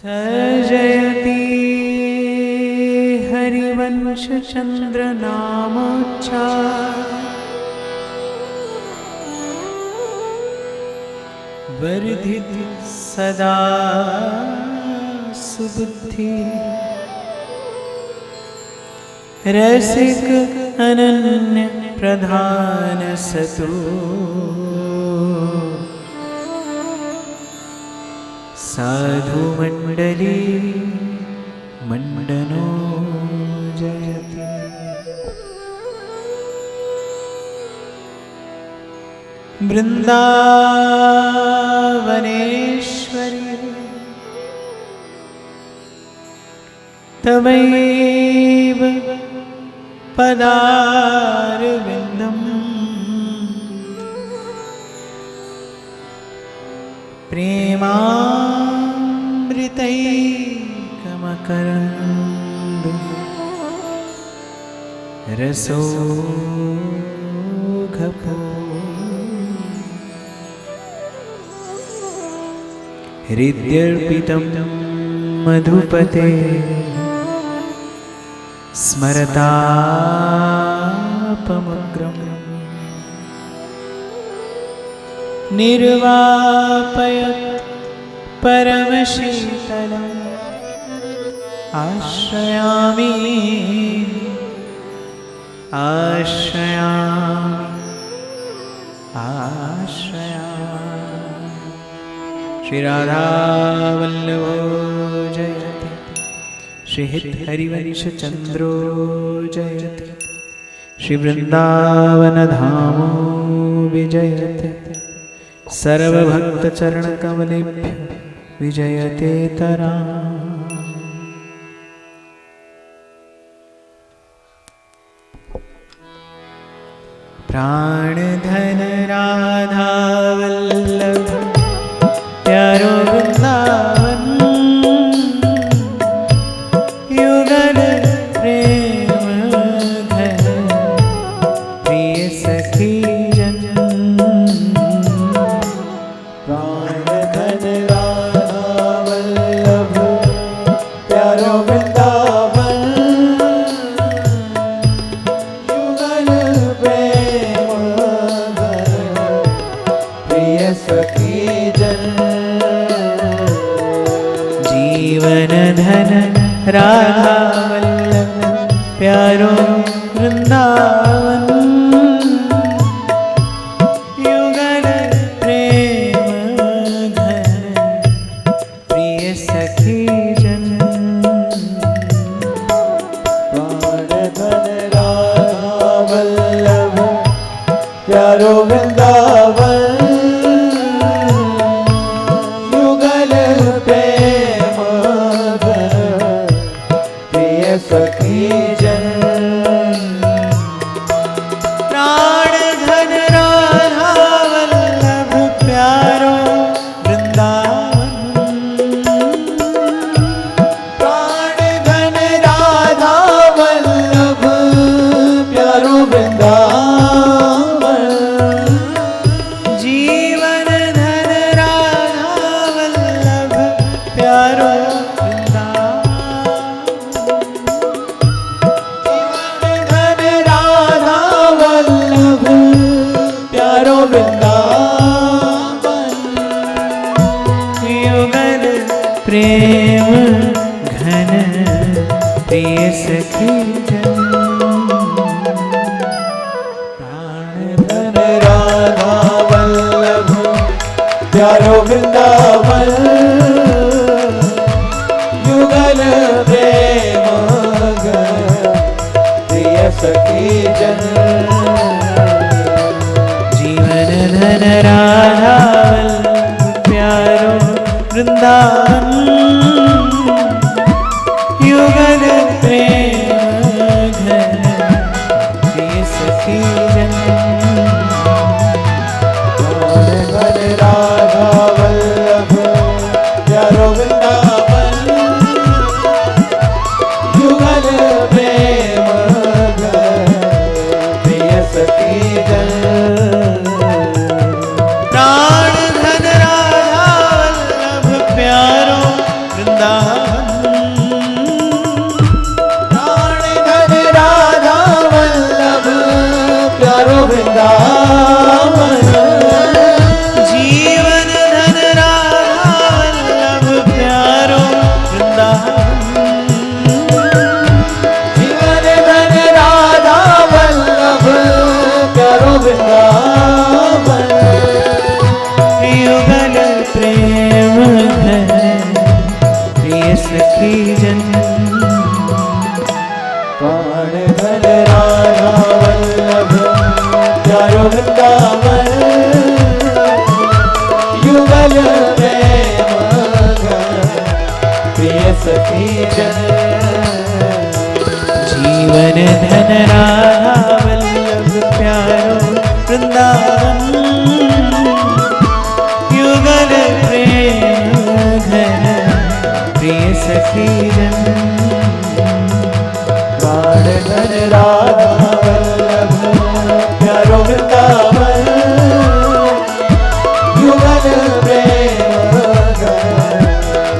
सर्जयति हरिवंश चंद्र नामोच्चार वर्धित सदा सुबुद्धि रसिक अनन्य प्रधान सतु साधु मंडली मंडनो जयति। वृंदावनेश्वरी तवैव पदारविन्दम् प्रेमामृतैकमकरन्दु रसोघपो हृद्यर्पितं मधुपते स्मरतापमग्रम् निर्वापयत् परमशीतलम् आश्रयामि आश्रयामि आश्रयामि। श्री राधा वल्लभो जयति, श्री हरिवंश चंद्रो जयति, श्री वृंदावन धामो विजयते, सर्वभक्त चरण कमलेभ्य विजयते तरा। प्राण धन राधा वल्लभ प्यारो वृंदावन युगल प्रेम घन प्रिय सखी जन। प्राण धन राधा वल्लभ प्यारो वृंदावन युगल प्रेम घन प्रिय सखी जन। जीवन धन राधा वल्लभ प्यारो वृंदावन युगल प्रेम घन प्रिय सखी जन। प्राण धन राधा वल्लभ प्यारो वृंदावन युगल प्रेम घन प्रिय सखी जन। प्राण धन राधा वल्लभ प्यारो वृंदावन प्राण धन राधा वल्लभ प्यारो वृंदावन। जीवन धन राधा वल्लभ प्यारो प्यारो वृंदावन युगल प्रेम घन प्रिय सखी जन। प्राण धन राधा वल्लभ प्यारो वृंदावन युगल प्रेम घन प्रिय सखी जन। धन राधा वल्लभ प्यारो वृंदावन युगल प्रेम प्यारो वृंदावन। जीवन धन राधा वल्लभ प्यारो वृंदावन। युगल प्रेम घन प्रिय सखी जन। प्राण धन राधा वल्लभ प्यारो वृंदावन। युगल प्रेम घन प्रिय सखी जन। जीवन धन राधा वल्लभ प्यारो वृंदावन। युगल प्रेम घन प्रिय सखी जन। प्राण धन राधा वल्लभ प्यारो वृंदावन। युगल प्रेम घन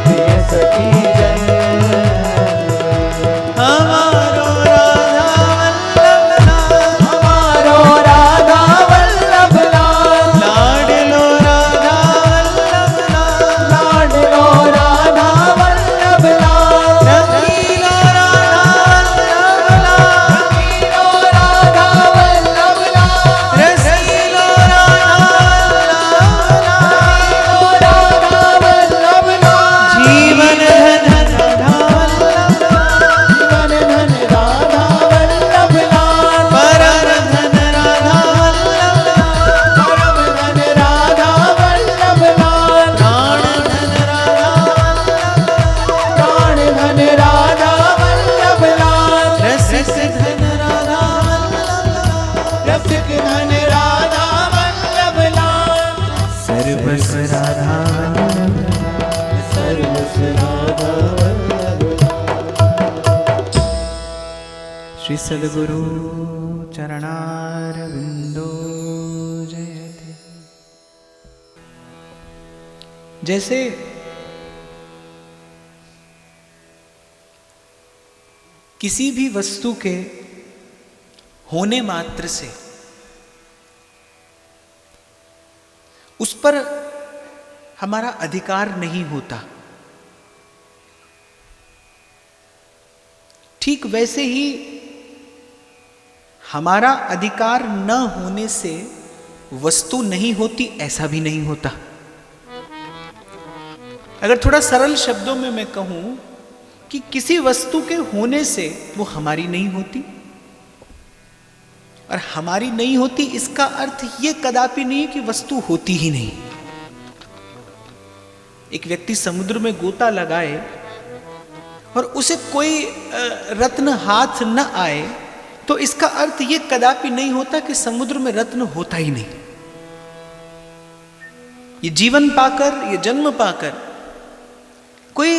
प्रिय सखी जन। हमारो राधा वल्लभ लाल, लाडलो राधा वल्लभ लाल, लाडलो राधा वल्लभ लाल, रसीलो राधा वल्लभ लाल, रसीलो राधा वल्लभ लाल, जीवन धन राधा वल्लभ लाल, जीवन धन राधा वल्लभ लाल, परम धन राधा वल्लभ लाल, परम धन राधा वल्लभ लाल, प्राण धन राधा वल्लभ लाल, प्राण धन राधा वल्लभ लाल, रसिक धन राधा वल्लभ लाल, रसिक धन राधा वल्लभ लाल, सर्वस राधा वल्लभ लाल, सर्वस राधा वल्लभ लाल। श्री सद्गुरु चरणारविंदो जयते। जैसे किसी भी वस्तु के होने मात्र से उस पर हमारा अधिकार नहीं होता, ठीक वैसे ही हमारा अधिकार न होने से वस्तु नहीं होती, ऐसा भी नहीं होता। अगर थोड़ा सरल शब्दों में मैं कहूं कि किसी वस्तु के होने से वो हमारी नहीं होती, और हमारी नहीं होती इसका अर्थ ये कदापि नहीं कि वस्तु होती ही नहीं। एक व्यक्ति समुद्र में गोता लगाए और उसे कोई रत्न हाथ न आए तो इसका अर्थ ये कदापि नहीं होता कि समुद्र में रत्न होता ही नहीं। ये जीवन पाकर, ये जन्म पाकर कोई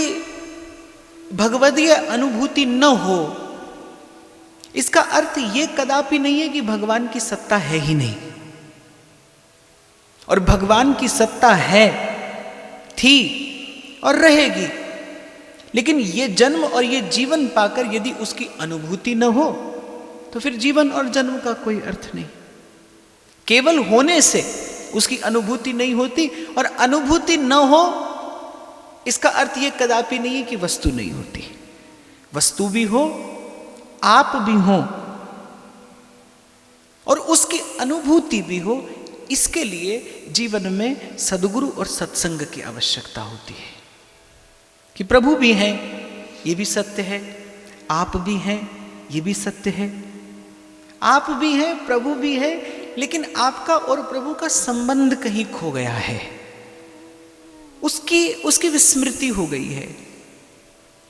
भगवदीय अनुभूति न हो, इसका अर्थ ये कदापि नहीं है कि भगवान की सत्ता है ही नहीं। और भगवान की सत्ता है, थी और रहेगी, लेकिन ये जन्म और ये जीवन पाकर यदि उसकी अनुभूति न हो तो फिर जीवन और जन्म का कोई अर्थ नहीं। केवल होने से उसकी अनुभूति नहीं होती, और अनुभूति न हो इसका अर्थ ये कदापि नहीं है कि वस्तु नहीं होती। वस्तु भी हो, आप भी हो, और उसकी अनुभूति भी हो, इसके लिए जीवन में सद्गुरु और सत्संग की आवश्यकता होती है। कि प्रभु भी हैं, ये भी सत्य है, आप भी हैं, ये भी सत्य है। आप भी हैं, प्रभु भी है, लेकिन आपका और प्रभु का संबंध कहीं खो गया है, उसकी विस्मृति हो गई है,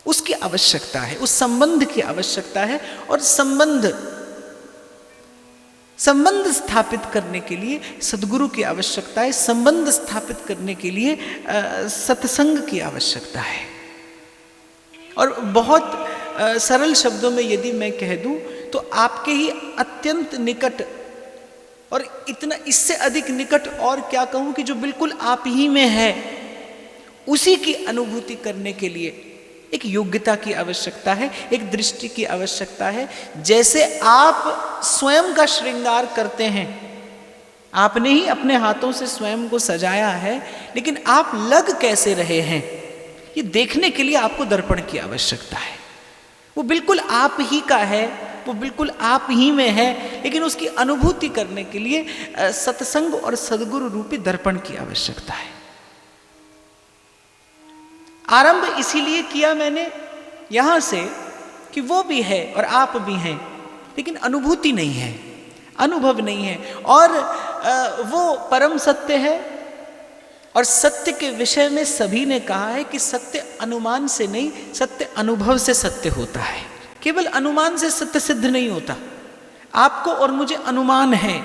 उसकी आवश्यकता है, उस संबंध की आवश्यकता है। और संबंध स्थापित करने के लिए सद्गुरु की आवश्यकता है, संबंध स्थापित करने के लिए सत्संग की आवश्यकता है। और बहुत सरल शब्दों में यदि मैं कह दूं तो आपके ही अत्यंत निकट, और इतना इससे अधिक निकट और क्या कहूं कि जो बिल्कुल आप ही में है, उसी की अनुभूति करने के लिए एक योग्यता की आवश्यकता है, एक दृष्टि की आवश्यकता है। जैसे आप स्वयं का श्रृंगार करते हैं, आपने ही अपने हाथों से स्वयं को सजाया है, लेकिन आप लग कैसे रहे हैं, ये देखने के लिए आपको दर्पण की आवश्यकता है। वो बिल्कुल आप ही का है, वो बिल्कुल आप ही में है, लेकिन उसकी अनुभूति करने के लिए सत्संग और सद्गुरु रूपी दर्पण की आवश्यकता है। आरंभ इसीलिए किया मैंने यहां से कि वो भी है और आप भी हैं, लेकिन अनुभूति नहीं है, अनुभव नहीं है। और वो परम सत्य है, और सत्य के विषय में सभी ने कहा है कि सत्य अनुमान से नहीं, सत्य अनुभव से सत्य होता है। केवल अनुमान से सत्य सिद्ध नहीं होता। आपको और मुझे अनुमान है,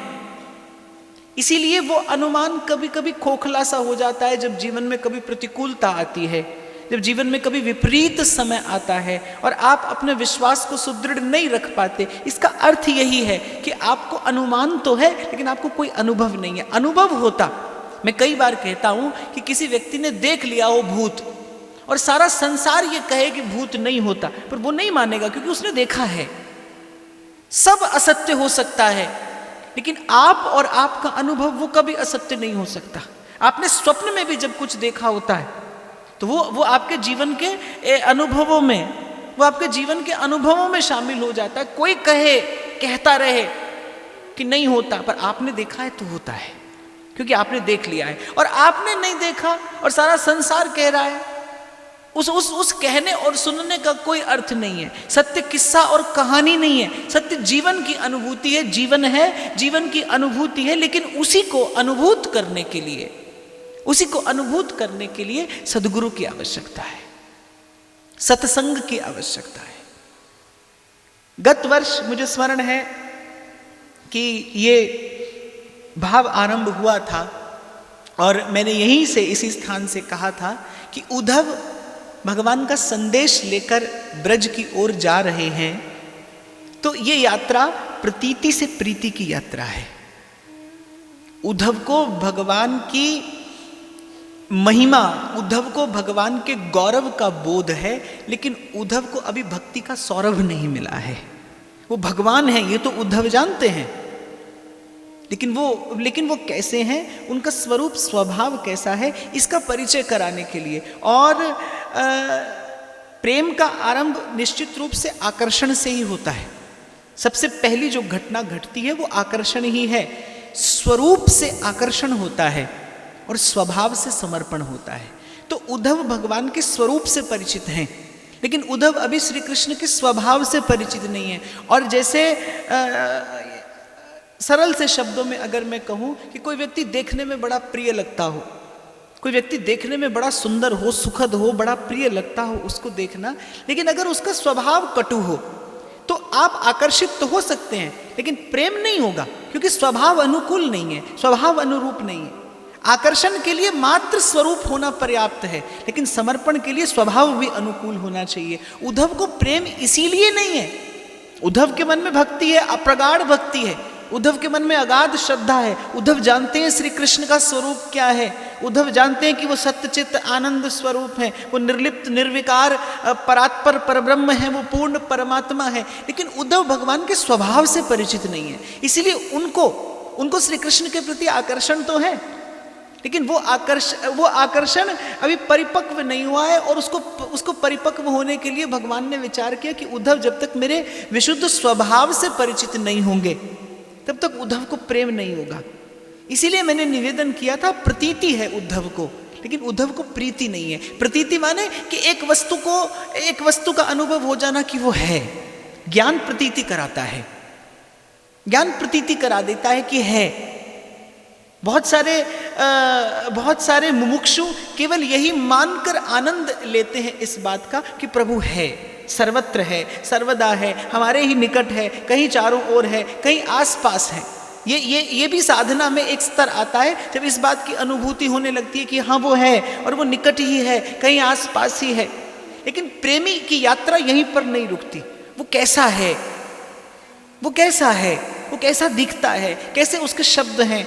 इसीलिए वो अनुमान कभी कभी खोखला सा हो जाता है जब जीवन में कभी प्रतिकूलता आती है, जब जीवन में कभी विपरीत समय आता है और आप अपने विश्वास को सुदृढ़ नहीं रख पाते। इसका अर्थ यही है कि आपको अनुमान तो है, लेकिन आपको कोई अनुभव नहीं है। अनुभव होता, मैं कई बार कहता हूं कि किसी व्यक्ति ने देख लिया हो भूत, और सारा संसार ये कहे कि भूत नहीं होता, पर वो नहीं मानेगा क्योंकि उसने देखा है। सब असत्य हो सकता है, लेकिन आप और आपका अनुभव वो कभी असत्य नहीं हो सकता। आपने स्वप्न में भी जब कुछ देखा होता है तो वो आपके जीवन के अनुभवों में, वो आपके जीवन के अनुभवों में शामिल हो जाता है। कोई कहता रहे कि नहीं होता, पर आपने देखा है तो होता है, क्योंकि आपने देख लिया है। और आपने नहीं देखा और सारा संसार कह रहा है, उस कहने और सुनने का कोई अर्थ नहीं है। सत्य किस्सा और कहानी नहीं है, सत्य जीवन की अनुभूति है। जीवन है, जीवन की अनुभूति है, लेकिन उसी को अनुभूत करने के लिए, उसी को अनुभूत करने के लिए सद्गुरु की आवश्यकता है, सत्संग की आवश्यकता है। गत वर्ष मुझे स्मरण है कि ये भाव आरंभ हुआ था और मैंने यहीं से, इसी स्थान से कहा था कि उद्धव भगवान का संदेश लेकर ब्रज की ओर जा रहे हैं, तो ये यात्रा प्रतीति से प्रीति की यात्रा है। उद्धव को भगवान की महिमा, उद्धव को भगवान के गौरव का बोध है, लेकिन उद्धव को अभी भक्ति का सौरभ नहीं मिला है। वो भगवान है, ये तो उद्धव जानते हैं, लेकिन वो कैसे हैं, उनका स्वरूप स्वभाव कैसा है, इसका परिचय कराने के लिए। और प्रेम का आरंभ निश्चित रूप से आकर्षण से ही होता है। सबसे पहली जो घटना घटती है वो आकर्षण ही है। स्वरूप से आकर्षण होता है और स्वभाव से समर्पण होता है। तो उद्धव भगवान के स्वरूप से परिचित हैं, लेकिन उद्धव अभी श्री कृष्ण के स्वभाव से परिचित नहीं है। और जैसे सरल से शब्दों में अगर मैं कहूं कि कोई व्यक्ति देखने में बड़ा प्रिय लगता हो, कोई व्यक्ति देखने में बड़ा सुंदर हो, सुखद हो, बड़ा प्रिय लगता हो उसको देखना, लेकिन अगर उसका स्वभाव कटु हो तो आप आकर्षित तो हो सकते हैं, लेकिन प्रेम नहीं होगा, क्योंकि स्वभाव अनुकूल नहीं है, स्वभाव अनुरूप नहीं है। आकर्षण के लिए मात्र स्वरूप होना पर्याप्त है, लेकिन समर्पण के लिए स्वभाव भी अनुकूल होना चाहिए। उद्धव को प्रेम इसीलिए नहीं है। उद्धव के मन में भक्ति है, अप्रगाढ़ भक्ति है, उद्धव के मन में अगाध श्रद्धा है। उद्धव जानते हैं श्री कृष्ण का स्वरूप क्या है, उद्धव जानते हैं कि वो सत्यचित्त आनंद स्वरूप है, वो निर्लिप्त निर्विकार परात्पर परब्रह्म है, वो पूर्ण परमात्मा है, लेकिन उद्धव भगवान के स्वभाव से परिचित नहीं है। इसीलिए उनको श्री कृष्ण के प्रति आकर्षण तो है, लेकिन वो आकर्षण अभी परिपक्व नहीं हुआ है। और उसको परिपक्व होने के लिए भगवान ने विचार किया कि उद्धव जब तक मेरे विशुद्ध स्वभाव से परिचित नहीं होंगे तब तक उद्धव को प्रेम नहीं होगा। इसीलिए मैंने निवेदन किया था, प्रतीति है उद्धव को, लेकिन उद्धव को प्रीति नहीं है। प्रतीति माने कि एक वस्तु का अनुभव हो जाना कि वो है। ज्ञान प्रतीति कराता है, ज्ञान प्रतीति करा देता है कि है। बहुत सारे मुमुक्षु केवल यही मानकर आनंद लेते हैं इस बात का कि प्रभु है, सर्वत्र है, सर्वदा है, हमारे ही निकट है, कहीं चारों ओर है, कहीं आसपास है। ये भी साधना में एक स्तर आता है जब इस बात की अनुभूति होने लगती है कि हाँ वो है और वो निकट ही है, कहीं आसपास ही है। लेकिन प्रेमी की यात्रा यहीं पर नहीं रुकती। वो कैसा है, वो कैसा है, वो कैसा दिखता है, कैसे उसके शब्द हैं,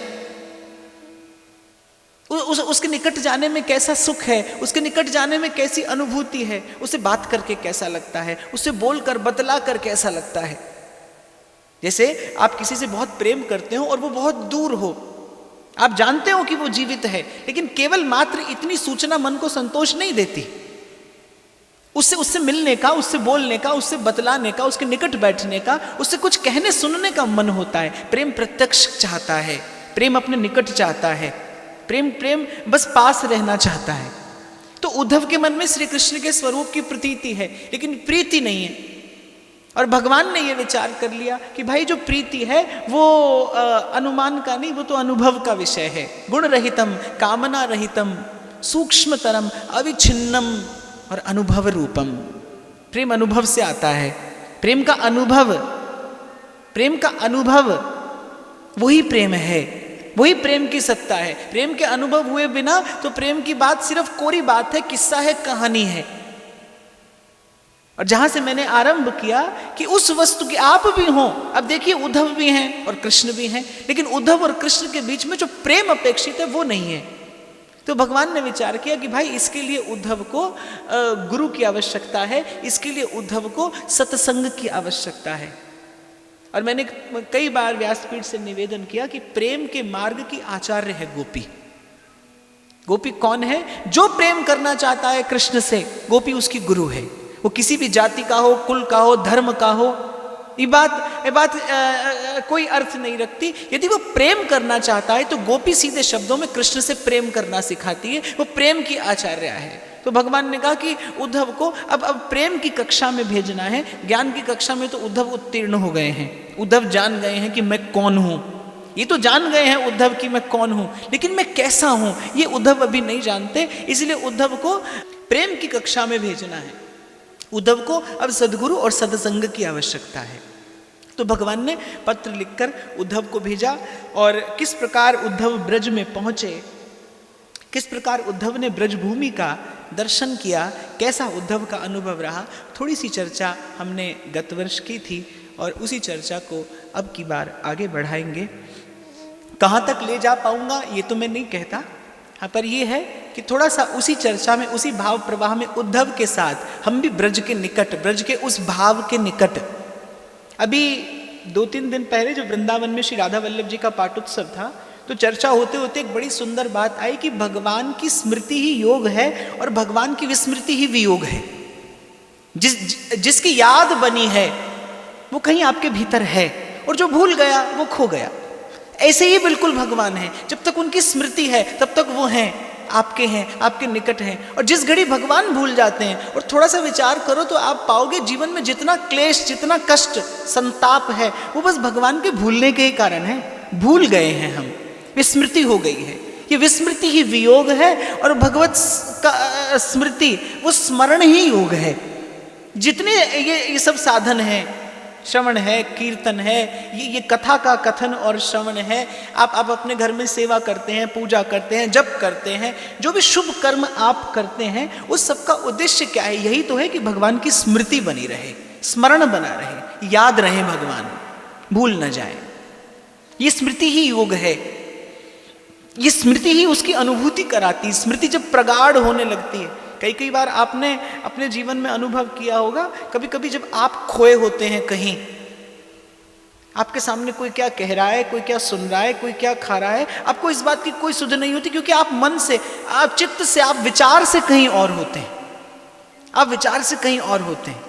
उसके निकट जाने में कैसा सुख है, उसके निकट जाने में कैसी अनुभूति है, उसे बात करके कैसा लगता है, उससे बोलकर बतला कर कैसा लगता है। जैसे आप किसी से बहुत प्रेम करते हो और वो बहुत दूर हो, आप जानते हो कि वो जीवित है, लेकिन केवल मात्र इतनी सूचना मन को संतोष नहीं देती। उससे उससे मिलने का, उससे बोलने का, उससे बतलाने का, उसके निकट बैठने का, उससे कुछ कहने सुनने का मन होता है। प्रेम प्रत्यक्ष चाहता है, प्रेम अपने निकट चाहता है, प्रेम प्रेम बस पास रहना चाहता है। तो उद्धव के मन में श्री कृष्ण के स्वरूप की प्रतीति है, लेकिन प्रीति नहीं है। और भगवान ने यह विचार कर लिया कि भाई जो प्रीति है वो अनुमान का नहीं, वो तो अनुभव का विषय है। गुण रहितम, कामना रहितम, सूक्ष्मतरम, अविच्छिन्नम और अनुभव रूपम। प्रेम अनुभव से आता है। प्रेम का अनुभव, प्रेम का अनुभव वही प्रेम है, वही प्रेम की सत्ता है। प्रेम के अनुभव हुए बिना तो प्रेम की बात सिर्फ कोरी बात है, किस्सा है, कहानी है। और जहां से मैंने आरंभ किया कि उस वस्तु की आप भी हो, अब देखिए उद्धव भी हैं और कृष्ण भी हैं, लेकिन उद्धव और कृष्ण के बीच में जो प्रेम अपेक्षित है वो नहीं है। तो भगवान ने विचार किया कि भाई इसके लिए उद्धव को गुरु की आवश्यकता है, इसके लिए उद्धव को सत्संग की आवश्यकता है। और मैंने कई बार व्यासपीठ से निवेदन किया कि प्रेम के मार्ग की आचार्य है गोपी। गोपी कौन है? जो प्रेम करना चाहता है कृष्ण से, गोपी उसकी गुरु है। वो किसी भी जाति का हो, कुल का हो, धर्म का हो, ये बात कोई अर्थ नहीं रखती। यदि वो प्रेम करना चाहता है तो गोपी सीधे शब्दों में कृष्ण से प्रेम करना सिखाती है, वो प्रेम की आचार्य है। तो भगवान ने कहा कि उद्धव को अब प्रेम की कक्षा में भेजना है। ज्ञान की कक्षा में तो उद्धव उत्तीर्ण हो गए हैं, उद्धव जान गए हैं कि मैं कौन हूं। ये तो जान गए हैं उद्धव कि मैं कौन हूं, लेकिन मैं कैसा हूं ये उद्धव अभी नहीं जानते। इसलिए उद्धव को प्रेम की कक्षा में भेजना है। उद्धव को अब सद्गुरु और सत्संग की आवश्यकता है। तो भगवान ने पत्र लिखकर उद्धव को भेजा। और किस प्रकार उद्धव ब्रज में पहुंचे, किस प्रकार उद्धव ने ब्रजभूमि का दर्शन किया, कैसा उद्धव का अनुभव रहा, थोड़ी सी चर्चा हमने गत वर्ष की थी और उसी चर्चा को अब की बार आगे बढ़ाएंगे। कहाँ तक ले जा पाऊंगा ये तो मैं नहीं कहता, हाँ, पर यह है कि थोड़ा सा उसी चर्चा में, उसी भाव प्रवाह में उद्धव के साथ हम भी ब्रज के निकट, ब्रज के उस भाव के निकट। अभी 2-3 दिन पहले जो वृंदावन में श्री राधा वल्लभ जी का पाठोत्सव था, तो चर्चा होते होते एक बड़ी सुंदर बात आई कि भगवान की स्मृति ही योग है और भगवान की विस्मृति ही वियोग है। जिसकी याद बनी है वो कहीं आपके भीतर है, और जो भूल गया वो खो गया। ऐसे ही बिल्कुल भगवान है, जब तक उनकी स्मृति है तब तक वो हैं, आपके हैं, आपके निकट हैं। और जिस घड़ी भगवान भूल जाते हैं, और थोड़ा सा विचार करो तो आप पाओगे जीवन में जितना क्लेश, जितना कष्ट, संताप है, वो बस भगवान के भूलने के ही कारण है। भूल गए हैं हम, विस्मृति हो गई है। ये विस्मृति ही वियोग है और भगवत का स्मृति वो स्मरण ही योग है। जितने ये सब साधन हैं, श्रवण है, कीर्तन है, ये कथा का कथन और श्रवण है। आप अपने घर में सेवा करते हैं, पूजा करते हैं, जप करते हैं, जो भी शुभ कर्म आप करते हैं, उस सब का उद्देश्य क्या है? यही तो है कि भगवान की स्मृति बनी रहे, स्मरण बना रहे, याद रहे भगवान, भूल न जाए। ये स्मृति ही योग है, ये स्मृति ही उसकी अनुभूति कराती। स्मृति जब प्रगाढ़ होने लगती है, कई बार आपने अपने जीवन में अनुभव किया होगा, कभी कभी जब आप खोए होते हैं कहीं, आपके सामने कोई क्या कह रहा है, कोई क्या सुन रहा है, कोई क्या खा रहा है, आपको इस बात की कोई सुध नहीं होती, क्योंकि आप मन से, आप चित्त से, आप विचार से कहीं और होते हैं, आप विचार से कहीं और होते हैं।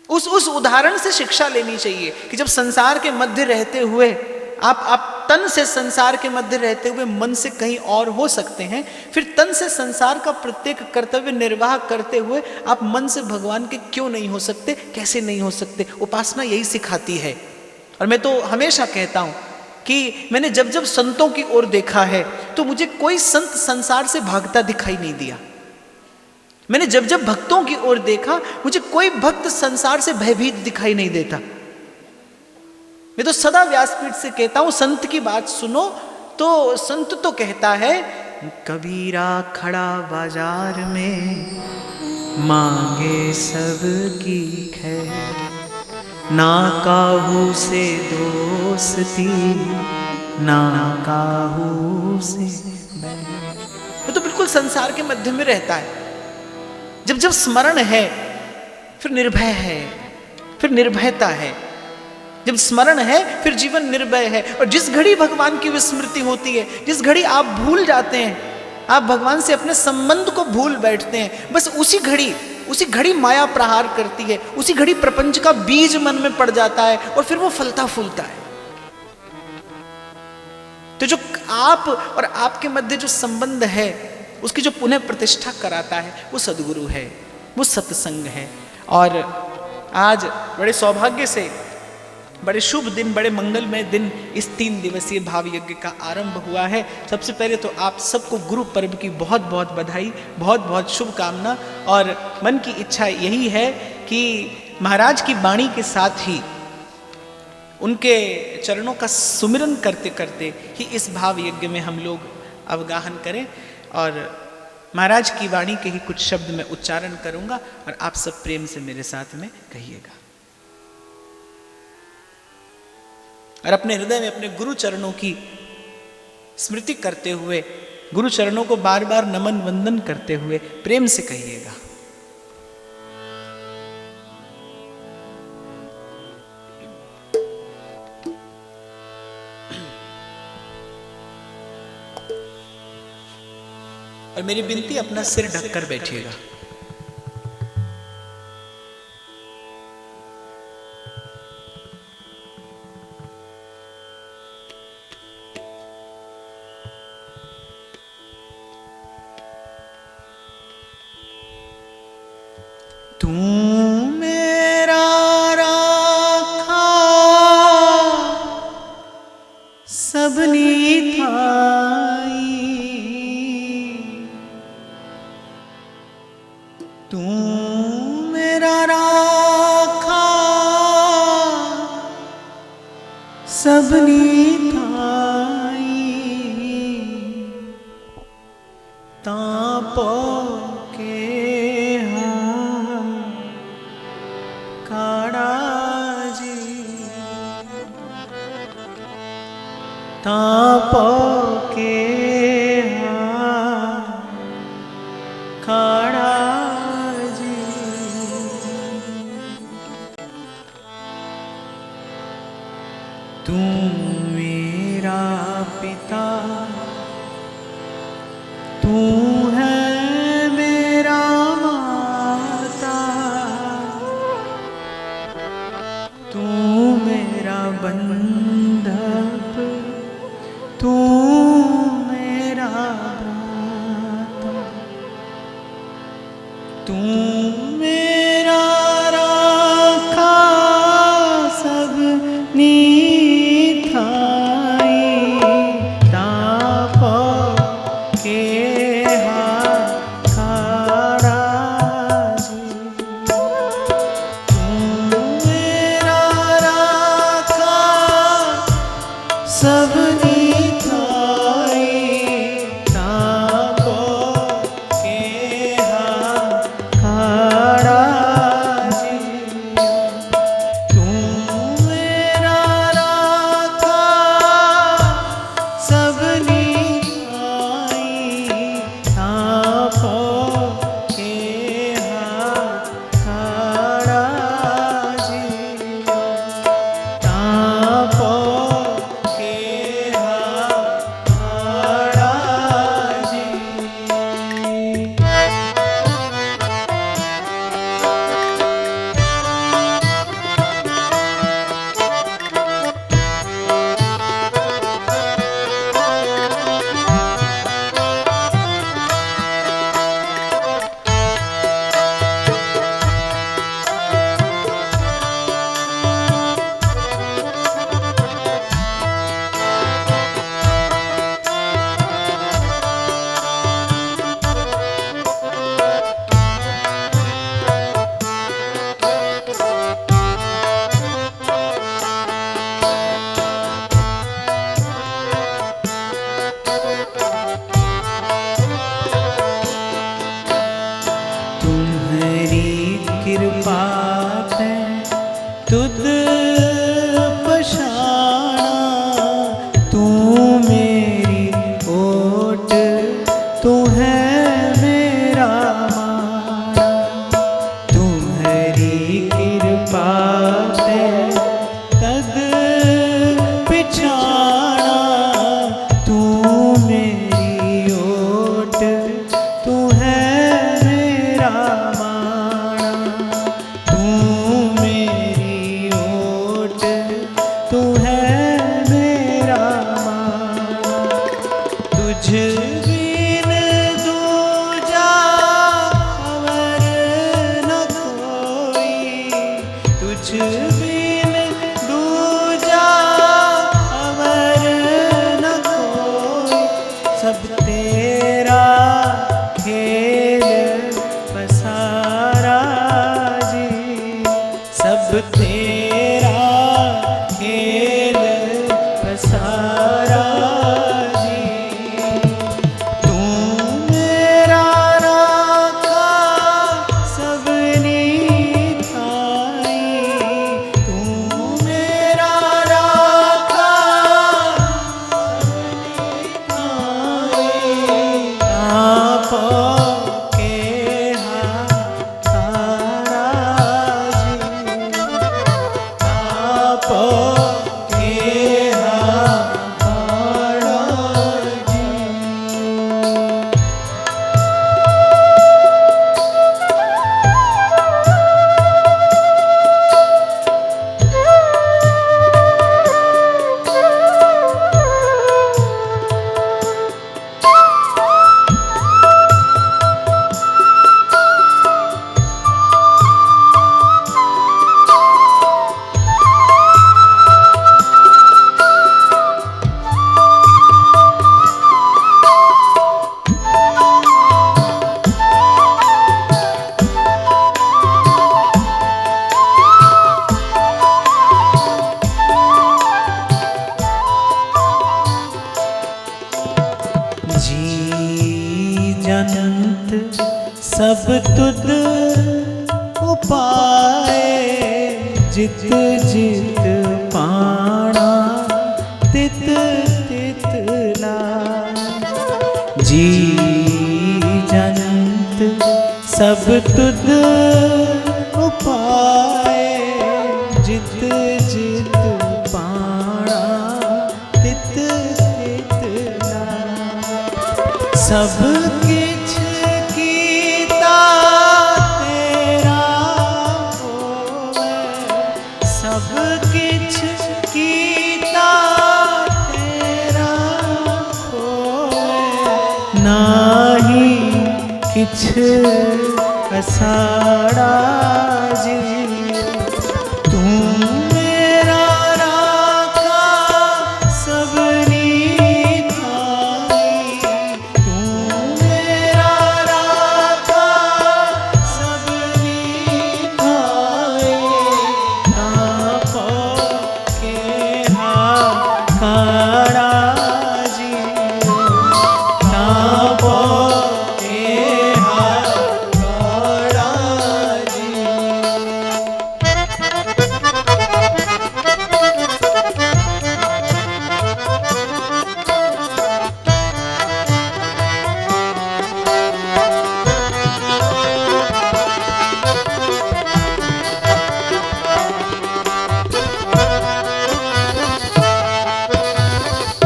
उस उदाहरण से शिक्षा लेनी चाहिए कि जब संसार के मध्य रहते हुए आप तन से संसार के मध्य रहते हुए मन से कहीं और हो सकते हैं, फिर तन से संसार का प्रत्येक कर्तव्य निर्वाह करते हुए आप मन से भगवान के क्यों नहीं हो सकते, कैसे नहीं हो सकते? उपासना यही सिखाती है। और मैं तो हमेशा कहता हूं कि मैंने जब जब संतों की ओर देखा है तो मुझे कोई संत संसार से भागता दिखाई नहीं दिया। मैंने जब जब भक्तों की ओर देखा, मुझे कोई भक्त संसार से भयभीत दिखाई नहीं देता। मैं तो सदा व्यासपीठ से कहता हूं, संत की बात सुनो तो संत तो कहता है, कबीरा खड़ा बाजार में मांगे सबकी खैर, ना काहू से दोस्ती ना काहू से। वो तो बिल्कुल संसार के मध्य में रहता है। जब जब स्मरण है फिर निर्भय है, फिर निर्भयता है। जब स्मरण है फिर जीवन निर्भय है। और जिस घड़ी भगवान की विस्मृति होती है, जिस घड़ी आप भूल जाते हैं, आप भगवान से अपने संबंध को भूल बैठते हैं। बस उसी घड़ी माया प्रहार करती है, उसी घड़ी प्रपंच का बीज मन में पड़ जाता है और फिर वो फलता फूलता है। तो जो आप और आपके मध्य जो संबंध है उसकी जो पुनः प्रतिष्ठा कराता है वो सद्गुरु है, वो सत्संग है। और आज बड़े सौभाग्य से, बड़े शुभ दिन, बड़े मंगलमय दिन इस 3 दिवसीय भाव यज्ञ का आरंभ हुआ है। सबसे पहले तो आप सबको गुरु पर्व की बहुत बहुत बधाई, बहुत बहुत शुभकामना। और मन की इच्छा यही है कि महाराज की वाणी के साथ ही उनके चरणों का सुमिरन करते करते ही इस भाव यज्ञ में हम लोग अवगाहन करें। और महाराज की वाणी के ही कुछ शब्द मैं उच्चारण करूंगा और आप सब प्रेम से मेरे साथ में कहिएगा। और अपने हृदय में अपने गुरु चरणों की स्मृति करते हुए, गुरु चरणों को बार बार नमन वंदन करते हुए प्रेम से कहिएगा। और मेरी विनती, अपना सिर ढककर बैठिएगा। तू मेरा राखा सबनी थाई, तू मेरा राखा सबनी थाई, तापो तापो के खड़ा जी। तू मेरा पिता, तू है मेरा माता, तू मेरा बंधप, तू मेरा भ्राता, तू मेरा राखा सबनी थाई, तापो के खड़ा जी। तू मेरा राखा सबनी कृपा है तुद पशाना, तू मेरी ओट, तू है मेरा माना। तुम्हारी कृपा है तद पिछाना, तू मेरी ओट, मेरा माणा, तू मेरी ओट, तू है मेरा माणा। तुझ बिन दूजा अवर न कोई, तुझ बिन दूजा अवर न कोई। सब तेरा खेल पसारा जी, सब तेरा खेल पसारा जी। तू मेरा राखा सबनी थाई, तू मेरा राखा सबनी थाई। आपो के हारा जी, आपो के हारा जी। जी जनंत सब तुद उपाय, जित जित पाणा तित तित लाय। जी जनंत सब तुद उपाय, जित जित पाणा तित तित लाय। सब किछ कीता तेरा होवे, सब किछ कीता तेरा होवे। नाही किछ असाड़ा जी, तू मेरा राखा सबनी थाई, तू मेरा राखा सबनी थाई। आपो के हारा जी, आपो के हारा जी।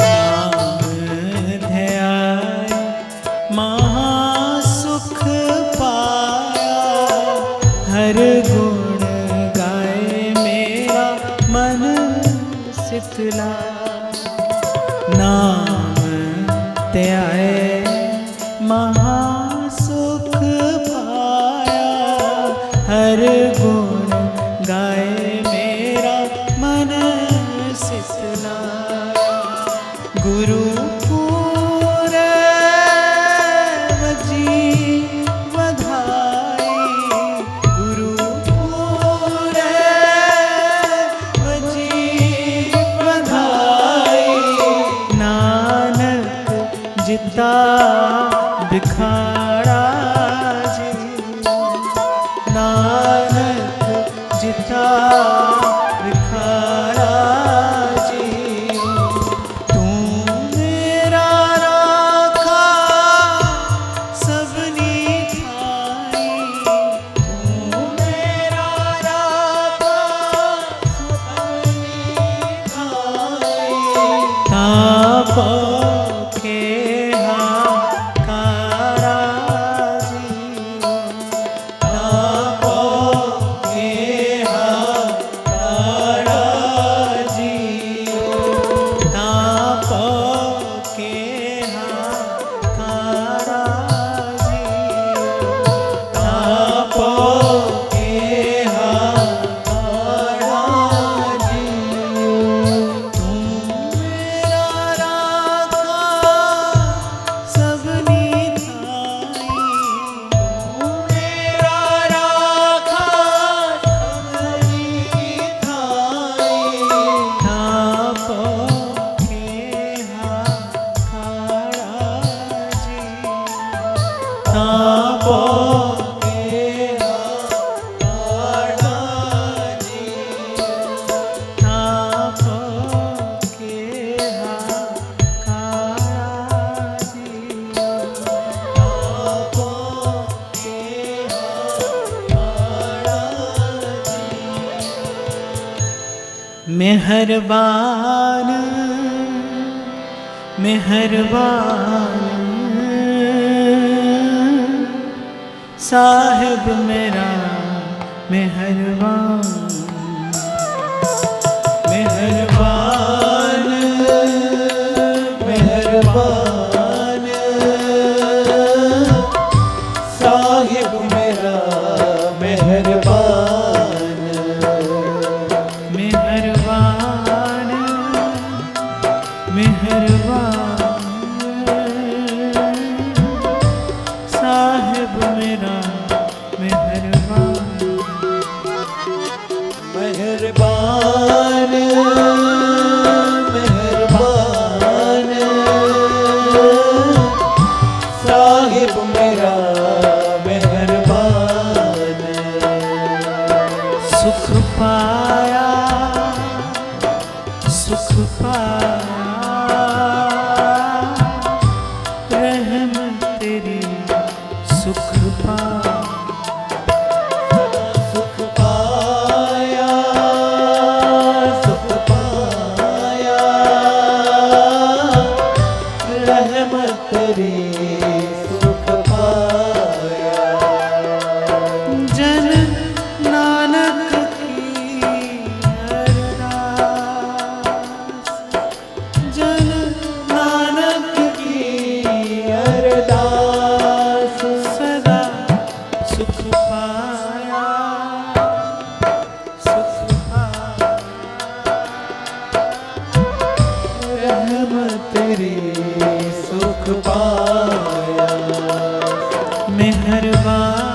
नाम ध्याय महासुख पाया, हर गुण गाए मेरा मन शीतला। नाम ध्याय महासुख पाया, हर गुण गाए मेरा मन शीतला। गुरु पूरब जी बधाई, गुरु पूरब जी बधाई। नानक जिता बिखाड़ा जी, नानक मेहरबान मेहरबान साहिब मेरा मेहरबान मेहरबान मेहरबान साहिब मेरा मेहरबान मेहरबान मेहरबान साहिब मेरा मेहरबान मेहरबान मेहरबान साहिब मेरा मेहरबान सुख पाया सुख पाया रहम तेरी सुख पाया सुख पाया सुख पाया रहम तेरी सुख पाया जन नानक की अरदास जन नानक की अरदास सदा सुख पाया सुख पाया रहम तेरी सुख पाया मेहरबान